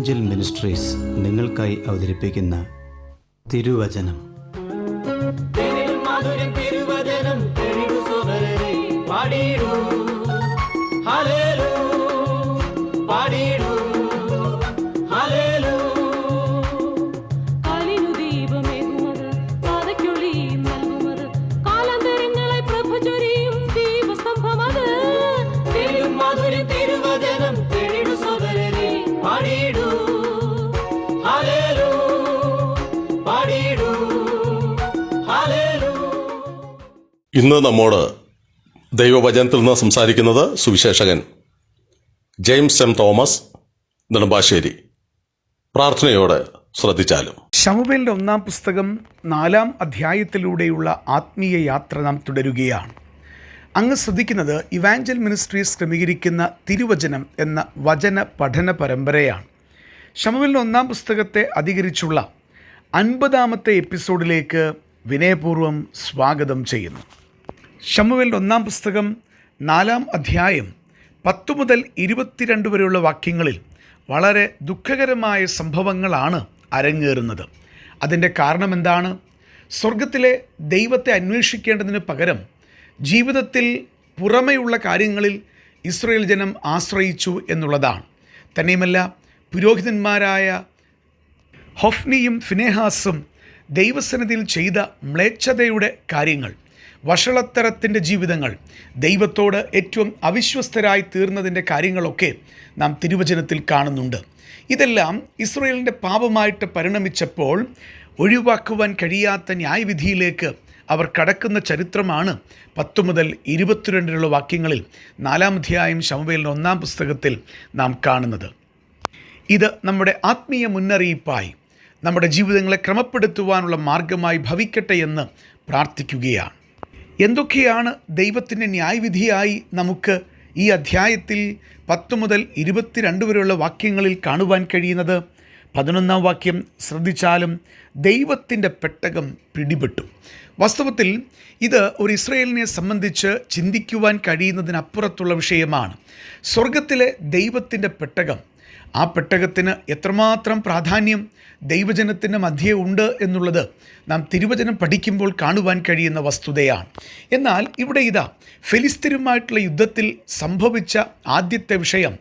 Evangel ministries നിങ്ങൾക്കായി അവതരിപ്പിക്കുന്ന തിരുവചനം. ഇന്ന് നമ്മോട് ദൈവവചനത്തിൽ നിന്ന് സംസാരിക്കുന്നത് Suviseshakan James M Thomas Nedumbassery. പ്രാർത്ഥനയോടെ ശ്രദ്ധിച്ചാലും. ശമൂവേലിന്റെ 1-ാം പുസ്തകം 4-ാം അധ്യായത്തിലൂടെയുള്ള ആത്മീയ യാത്ര നാം തുടരുകയാണ്. അങ്ങ് ശ്രദ്ധിക്കുന്നത് ഇവാഞ്ചൽ മിനിസ്ട്രീസ് ക്രമീകരിക്കുന്ന തിരുവചനം എന്ന വചന പഠന പരമ്പരയാണ്. ശമൂവേലിന്റെ 1-ാം പുസ്തകത്തെ അധികരിച്ചുള്ള 50-ാമത്തെ എപ്പിസോഡിലേക്ക് വിനയപൂർവ്വം സ്വാഗതം ചെയ്യുന്നു. ശമൂവേലിന്റെ 1-ാം പുസ്തകം 4-ാം അധ്യായം 10 മുതൽ 22 വരെയുള്ള വാക്യങ്ങളിൽ വളരെ ദുഃഖകരമായ സംഭവങ്ങളാണ് അരങ്ങേറുന്നത്. അതിൻ്റെ കാരണം എന്താണ്? സ്വർഗത്തിലെ ദൈവത്തെ അന്വേഷിക്കേണ്ടതിന് പകരം ജീവിതത്തിൽ പുറമെയുള്ള കാര്യങ്ങളിൽ ഇസ്രായേൽ ജനം ആശ്രയിച്ചു എന്നുള്ളതാണ്. തന്നെയുമല്ല, പുരോഹിതന്മാരായ ഹൊഫ്നിയും ഫിനെഹാസും ദൈവസന്നിധിയിൽ ചെയ്ത മ്ലേച്ഛതയുടെ കാര്യങ്ങൾ, വഷളത്തരത്തിൻ്റെ ജീവിതങ്ങൾ, ദൈവത്തോട് ഏറ്റവും അവിശ്വസ്തരായി തീർന്നതിൻ്റെ കാര്യങ്ങളൊക്കെ നാം തിരുവചനത്തിൽ കാണുന്നുണ്ട്. ഇതെല്ലാം ഇസ്രായേലിൻ്റെ പാപമായിട്ട് പരിണമിച്ചപ്പോൾ ഒഴിവാക്കുവാൻ കഴിയാത്ത ന്യായവിധിയിലേക്ക് അവർ കടക്കുന്ന ചരിത്രമാണ് 10 മുതൽ 22 വാക്യങ്ങളിൽ 4-ാം അധ്യായം ശമൂവേലിന്റെ 1-ാം പുസ്തകത്തിൽ നാം കാണുന്നത്. ഇത് നമ്മുടെ ആത്മീയ മുന്നറിയിപ്പായി, നമ്മുടെ ജീവിതങ്ങളെ ക്രമപ്പെടുത്തുവാനുള്ള മാർഗമായി ഭവിക്കട്ടെ എന്ന് പ്രാർത്ഥിക്കുകയാണ്. എന്തൊക്കെയാണ് ദൈവത്തിൻ്റെ ന്യായവിധിയായി നമുക്ക് ഈ അധ്യായത്തിൽ 10 മുതൽ 22 വരെയുള്ള വാക്യങ്ങളിൽ കാണുവാൻ കഴിയുന്നത്? 11-ാം വാക്യം ശ്രദ്ധിച്ചാലും ദൈവത്തിൻ്റെ പെട്ടകം പിടിപെട്ടു. വാസ്തവത്തിൽ ഇത് ഒരു ഇസ്രായേലിനെ സംബന്ധിച്ച് ചിന്തിക്കുവാൻ കഴിയുന്നതിനപ്പുറത്തുള്ള വിഷയമാണ്. സ്വർഗത്തിലെ ദൈവത്തിൻ്റെ പെട്ടകം, ആ പെട്ടകത്തിന് എത്രമാത്രം പ്രാധാന്യം ദൈവജനത്തിൻ്റെ മധ്യേ ഉണ്ട് എന്നുള്ളത് നാം തിരുവചനം പഠിക്കുമ്പോൾ കാണുവാൻ കഴിയുന്ന വസ്തുതയാണ്. എന്നാൽ ഇവിടെ ഇതാ, ഫെലിസ്ത്യരുമായിട്ടുള്ള യുദ്ധത്തിൽ സംഭവിച്ച ആദ്യത്തെ വിഷയം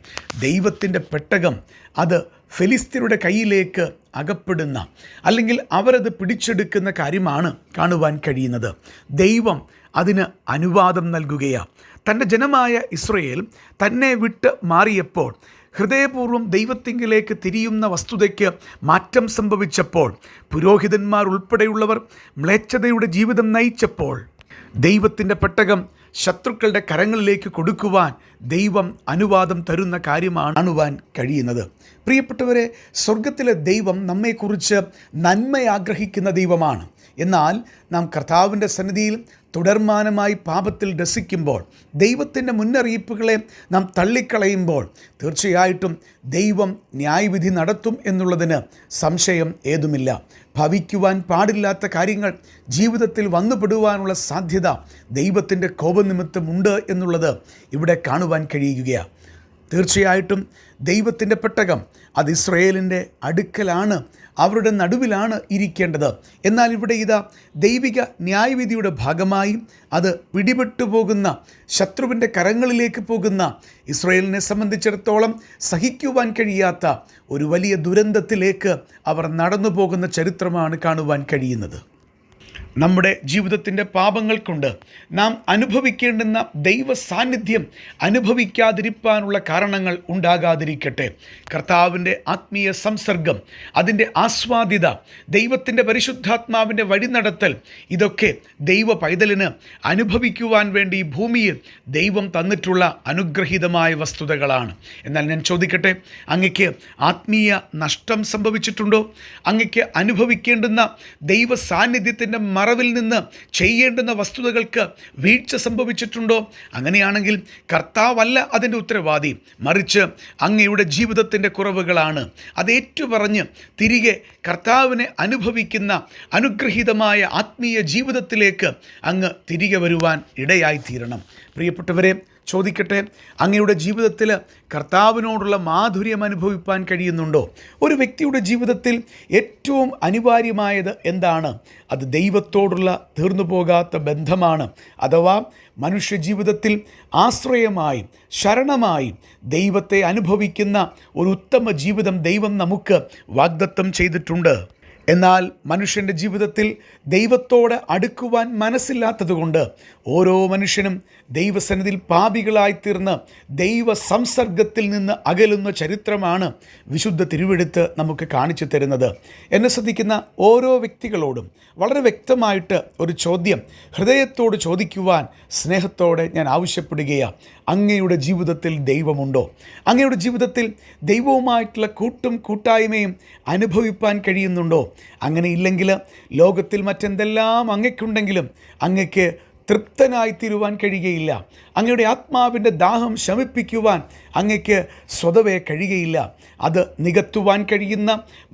ദൈവത്തിൻ്റെ പെട്ടകം അത് ഫെലിസ്ത്യരുടെ കയ്യിലേക്ക് അകപ്പെടുന്ന, അല്ലെങ്കിൽ അവരത് പിടിച്ചെടുക്കുന്ന കാര്യമാണ് കാണുവാൻ കഴിയുന്നത്. ദൈവം അതിന് അനുവാദം നൽകുകയാണ്. തൻ്റെ ജനമായ ഇസ്രായേൽ തന്നെ വിട്ട് മാറിയപ്പോൾ, ഹൃദയപൂർവ്വം ദൈവത്തിങ്കിലേക്ക് തിരിയുന്ന വസ്തുതയ്ക്ക് മാറ്റം സംഭവിച്ചപ്പോൾ, പുരോഹിതന്മാർ ഉൾപ്പെടെയുള്ളവർ മ്ലേച്ഛതയുടെ ജീവിതം നയിച്ചപ്പോൾ, ദൈവത്തിൻ്റെ പെട്ടകം ശത്രുക്കളുടെ കരങ്ങളിലേക്ക് കൊടുക്കുവാൻ ദൈവം അനുവാദം തരുന്ന കാര്യമാണ് കാണുവാൻ കഴിയുന്നത്. പ്രിയപ്പെട്ടവരെ, സ്വർഗത്തിലെ ദൈവം നമ്മെക്കുറിച്ച് നന്മ ആഗ്രഹിക്കുന്ന ദൈവമാണ്. എന്നാൽ നാം കർത്താവിൻ്റെ സന്നിധിയിൽ തുടർമാനമായി പാപത്തിൽ രസിക്കുമ്പോൾ, ദൈവത്തിൻ്റെ മുന്നറിയിപ്പുകളെ നാം തള്ളിക്കളയുമ്പോൾ, തീർച്ചയായിട്ടും ദൈവം ന്യായവിധി നടത്തും എന്നുള്ളതിന് സംശയം ഏതുമില്ല. ഭവിക്കുവാൻ പാടില്ലാത്ത കാര്യങ്ങൾ ജീവിതത്തിൽ വന്നുപെടുവാനുള്ള സാധ്യത ദൈവത്തിൻ്റെ കോപനിമിത്തമുണ്ട് എന്നുള്ളത് ഇവിടെ കാണുവാൻ കഴിയുകയാണ്. തീർച്ചയായിട്ടും ദൈവത്തിൻ്റെ പെട്ടകം അത് ഇസ്രായേലിൻ്റെ അടുക്കലാണ്, അവരുടെ നടുവിലാണ് ഇരിക്കേണ്ടത്. എന്നാൽ ഇവിടെ ഇതാ, ദൈവിക ന്യായവിധിയുടെ ഭാഗമായി അത് പിടിപെട്ടു പോകുന്ന, ശത്രുവിൻ്റെ കരങ്ങളിലേക്ക് പോകുന്ന ഇസ്രായേലിനെ സംബന്ധിച്ചിടത്തോളം സഹിക്കുവാൻ കഴിയാത്ത ഒരു വലിയ ദുരന്തത്തിലേക്ക് അവർ നടന്നു പോകുന്ന ചരിത്രമാണ് കാണുവാൻ കഴിയുന്നത്. നമ്മുടെ ജീവിതത്തിൻ്റെ പാപങ്ങൾ കൊണ്ട് നാം അനുഭവിക്കേണ്ടുന്ന ദൈവ സാന്നിധ്യം അനുഭവിക്കാതിരിക്കാനുള്ള കാരണങ്ങൾ ഉണ്ടാകാതിരിക്കട്ടെ. കർത്താവിൻ്റെ ആത്മീയ സംസർഗം, അതിൻ്റെ ആസ്വാദ്യത, ദൈവത്തിൻ്റെ പരിശുദ്ധാത്മാവിൻ്റെ വഴിനടത്തൽ, ഇതൊക്കെ ദൈവ പൈതലിന് അനുഭവിക്കുവാൻ വേണ്ടി ഭൂമിയിൽ ദൈവം തന്നിട്ടുള്ള അനുഗ്രഹീതമായ വസ്തുതകളാണ്. എന്നാൽ ഞാൻ ചോദിക്കട്ടെ, അങ്ങയ്ക്ക് ആത്മീയ നഷ്ടം സംഭവിച്ചിട്ടുണ്ടോ? അങ്ങയ്ക്ക് അനുഭവിക്കേണ്ടുന്ന ദൈവ സാന്നിധ്യത്തിൻ്റെ മറവിൽ നിന്ന് ചെയ്യേണ്ടുന്ന വസ്തുതകൾക്ക് വീഴ്ച സംഭവിച്ചിട്ടുണ്ടോ? അങ്ങനെയാണെങ്കിൽ കർത്താവല്ല അതിൻ്റെ ഉത്തരവാദി, മറിച്ച് അങ്ങയുടെ ജീവിതത്തിൻ്റെ കുറവുകളാണ്. അത് ഏറ്റുപറഞ്ഞ് തിരികെ കർത്താവിനെ അനുഭവിക്കുന്ന അനുഗ്രഹീതമായ ആത്മീയ ജീവിതത്തിലേക്ക് അങ്ങ് തിരികെ വരുവാൻ ഇടയായിത്തീരണം. പ്രിയപ്പെട്ടവരെ, ചോദിക്കട്ടെ, അങ്ങയുടെ ജീവിതത്തിൽ കർത്താവിനോടുള്ള മാധുര്യം അനുഭവിപ്പാൻ കഴിയുന്നുണ്ടോ? ഒരു വ്യക്തിയുടെ ജീവിതത്തിൽ ഏറ്റവും അനിവാര്യമായത് എന്താണ്? അത് ദൈവത്തോടുള്ള തീർന്നു പോകാത്ത ബന്ധമാണ്. അഥവാ മനുഷ്യ ജീവിതത്തിൽ ആശ്രയമായി, ശരണമായി ദൈവത്തെ അനുഭവിക്കുന്ന ഒരു ഉത്തമ ജീവിതം ദൈവം നമുക്ക് വാഗ്ദത്തം ചെയ്തിട്ടുണ്ട്. എന്നാൽ മനുഷ്യൻ്റെ ജീവിതത്തിൽ ദൈവത്തോട് അടുക്കുവാൻ മനസ്സില്ലാത്തതുകൊണ്ട് ഓരോ മനുഷ്യനും ദൈവസന്നിധിയിൽ പാപികളായിത്തീർന്ന് ദൈവ സംസർഗത്തിൽ നിന്ന് അകലുന്ന ചരിത്രമാണ് വിശുദ്ധ തിരുവെഴുത്ത് നമുക്ക് കാണിച്ചു തരുന്നത്. എന്നെ ശ്രദ്ധിക്കുന്ന ഓരോ വ്യക്തികളോടും വളരെ വ്യക്തമായിട്ട് ഒരു ചോദ്യം ഹൃദയത്തോട് ചോദിക്കുവാൻ സ്നേഹത്തോടെ ഞാൻ ആവശ്യപ്പെടുകയാണ്. അങ്ങയുടെ ജീവിതത്തിൽ ദൈവമുണ്ടോ? അങ്ങയുടെ ജീവിതത്തിൽ ദൈവവുമായിട്ടുള്ള കൂട്ടായ്മയും അനുഭവിപ്പാൻ കഴിയുന്നുണ്ടോ? അങ്ങനെയില്ലെങ്കിൽ ലോകത്തിൽ മറ്റെന്തെല്ലാം അങ്ങയ്ക്കുണ്ടെങ്കിലും അങ്ങയ്ക്ക് തൃപ്തനായിത്തീരുവാൻ കഴിയുകയില്ല. അങ്ങയുടെ ആത്മാവിൻ്റെ ദാഹം ശമിപ്പിക്കുവാൻ അങ്ങയ്ക്ക് സ്വതവേ കഴിയുകയില്ല. അത് നികത്തുവാൻ കഴിയുന്ന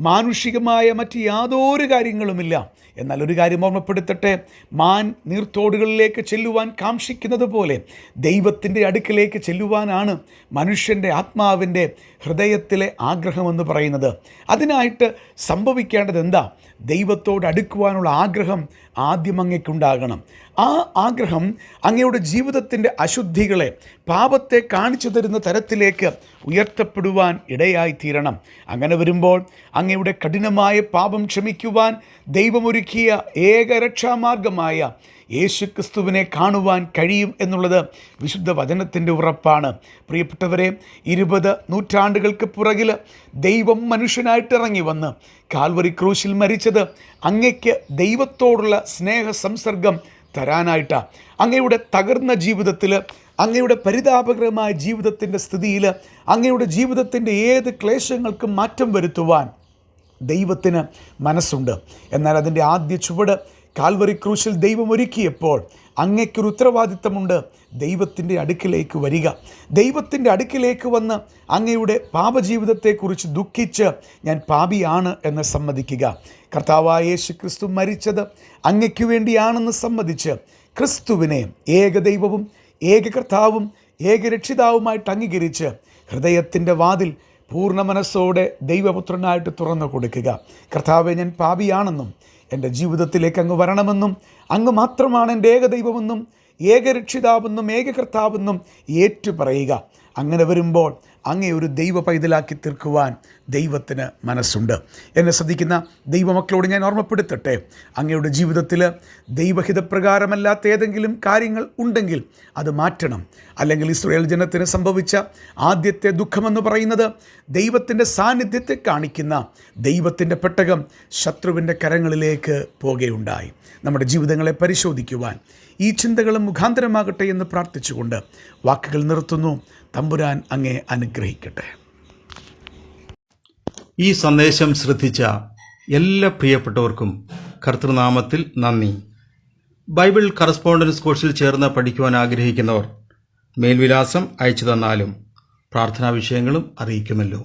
മാനുഷികമായ മറ്റ് യാതൊരു കാര്യങ്ങളുമില്ല. എന്നാൽ ഒരു കാര്യം ഓർമ്മപ്പെടുത്തട്ടെ, മാൻ നീർത്തോടുകളിലേക്ക് ചെല്ലുവാൻ കാക്ഷിക്കുന്നത് പോലെ ദൈവത്തിൻ്റെ അടുക്കിലേക്ക് ചെല്ലുവാനാണ് മനുഷ്യൻ്റെ ആത്മാവിൻ്റെ ഹൃദയത്തിലെ ആഗ്രഹമെന്ന് പറയുന്നത്. അതിനായിട്ട് സംഭവിക്കേണ്ടത് എന്താ? ദൈവത്തോട് അടുക്കുവാനുള്ള ആഗ്രഹം ആദ്യം അങ്ങയ്ക്കുണ്ടാകണം. ആ ആഗ്രഹം അങ്ങയുടെ ജീവിതത്തിൻ്റെ അശുദ്ധികളെ, പാപത്തെ കാണിച്ചു തരുന്ന തരത്തിലേക്ക് ഉയർത്തപ്പെടുവാൻ ഇടയായിത്തീരണം. അങ്ങനെ വരുമ്പോൾ അങ്ങയുടെ കഠിനമായ പാപം ക്ഷമിക്കുവാൻ ദൈവമൊരുക്കിയ ഏക രക്ഷാമാർഗമായ യേശുക്രിസ്തുവിനെ കാണുവാൻ കഴിയും എന്നുള്ളത് വിശുദ്ധ വചനത്തിൻ്റെ ഉറപ്പാണ്. പ്രിയപ്പെട്ടവരെ, 20 നൂറ്റാണ്ടുകൾക്ക് പുറകിൽ ദൈവം മനുഷ്യനായിട്ട് ഇറങ്ങി വന്ന് കാൽവരി ക്രൂശിൽ മരിച്ചത് അങ്ങയ്ക്ക് ദൈവത്തോടുള്ള സ്നേഹ സംസർഗം തരാനായിട്ടാണ്. അങ്ങയുടെ തകർന്ന ജീവിതത്തിൽ, അങ്ങയുടെ പരിതാപകരമായ ജീവിതത്തിൻ്റെ സ്ഥിതിയിൽ, അങ്ങയുടെ ജീവിതത്തിൻ്റെ ഏത് ക്ലേശങ്ങൾക്കും മാറ്റം വരുത്തുവാൻ ദൈവത്തിന് മനസ്സുണ്ട്. എന്നാൽ അതിൻ്റെ ആദ്യ ചുവട് കാൽവരി ക്രൂശിൽ ദൈവം ഒരുക്കിയപ്പോൾ അങ്ങയ്ക്കൊരു ഉത്തരവാദിത്തമുണ്ട്. ദൈവത്തിൻ്റെ അടുക്കിലേക്ക് വരിക. ദൈവത്തിൻ്റെ അടുക്കിലേക്ക് വന്ന് അങ്ങയുടെ പാപജീവിതത്തെക്കുറിച്ച് ദുഃഖിച്ച് ഞാൻ പാപിയാണ് എന്ന് സമ്മതിക്കുക. കർത്താവായ യേശു ക്രിസ്തു മരിച്ചത് അങ്ങയ്ക്ക് വേണ്ടിയാണെന്ന് സമ്മതിച്ച് ക്രിസ്തുവിനെ ഏക ദൈവവും ഏക കർത്താവും ഏക രക്ഷിതാവുമായിട്ട് അംഗീകരിച്ച് ഹൃദയത്തിൻ്റെ വാതിൽ പൂർണ്ണ മനസ്സോടെ ദൈവപുത്രനായിട്ട് തുറന്നു കൊടുക്കുക. കർത്താവെ, ഞാൻ പാപിയാണെന്നും എൻ്റെ ജീവിതത്തിലേക്ക് അങ്ങ് വരണമെന്നും അങ്ങ് മാത്രമാണ് എൻ്റെ ഏക ദൈവമെന്നും ഏക രക്ഷിതാവെന്നും ഏക കർത്താവെന്നും ഏറ്റുപറയുക. അങ്ങനെ വരുമ്പോൾ അങ്ങേ ഒരു ദൈവ പൈതലാക്കി തീർക്കുവാൻ ദൈവത്തിന് മനസ്സുണ്ട്. എന്നെ ശ്രദ്ധിക്കുന്ന ദൈവമക്കളോട് ഞാൻ ഓർമ്മപ്പെടുത്തട്ടെ, അങ്ങയുടെ ജീവിതത്തിൽ ദൈവഹിതപ്രകാരമല്ലാത്ത ഏതെങ്കിലും കാര്യങ്ങൾ ഉണ്ടെങ്കിൽ അത് മാറ്റണം. അല്ലെങ്കിൽ ഇസ്രായേൽ ജനത്തിന് സംഭവിച്ച ആദ്യത്തെ ദുഃഖമെന്ന് പറയുന്നത് ദൈവത്തിൻ്റെ സാന്നിധ്യത്തെ കാണിക്കുന്ന ദൈവത്തിൻ്റെ പെട്ടകം ശത്രുവിൻ്റെ കരങ്ങളിലേക്ക് പോകുകയുണ്ടായി. നമ്മുടെ ജീവിതങ്ങളെ പരിശോധിക്കുവാൻ ഈ ചിന്തകളും മുഖാന്തരമാകട്ടെ എന്ന് പ്രാർത്ഥിച്ചുകൊണ്ട് വാക്കുകൾ നിർത്തുന്നു. തമ്പുരാൻ അങ്ങേ അനുഗ്രഹിക്കട്ടെ. ഈ സന്ദേശം ശ്രദ്ധിച്ച എല്ലാ പ്രിയപ്പെട്ടവർക്കും കർത്തൃനാമത്തിൽ നന്ദി. ബൈബിൾ കറസ്പോണ്ടൻസ് കോഴ്സിൽ ചേർന്ന് പഠിക്കുവാൻ ആഗ്രഹിക്കുന്നവർ മേൽവിലാസം അയച്ചു തന്നാലും പ്രാർത്ഥനാ വിഷയങ്ങളും അറിയിക്കുമല്ലോ.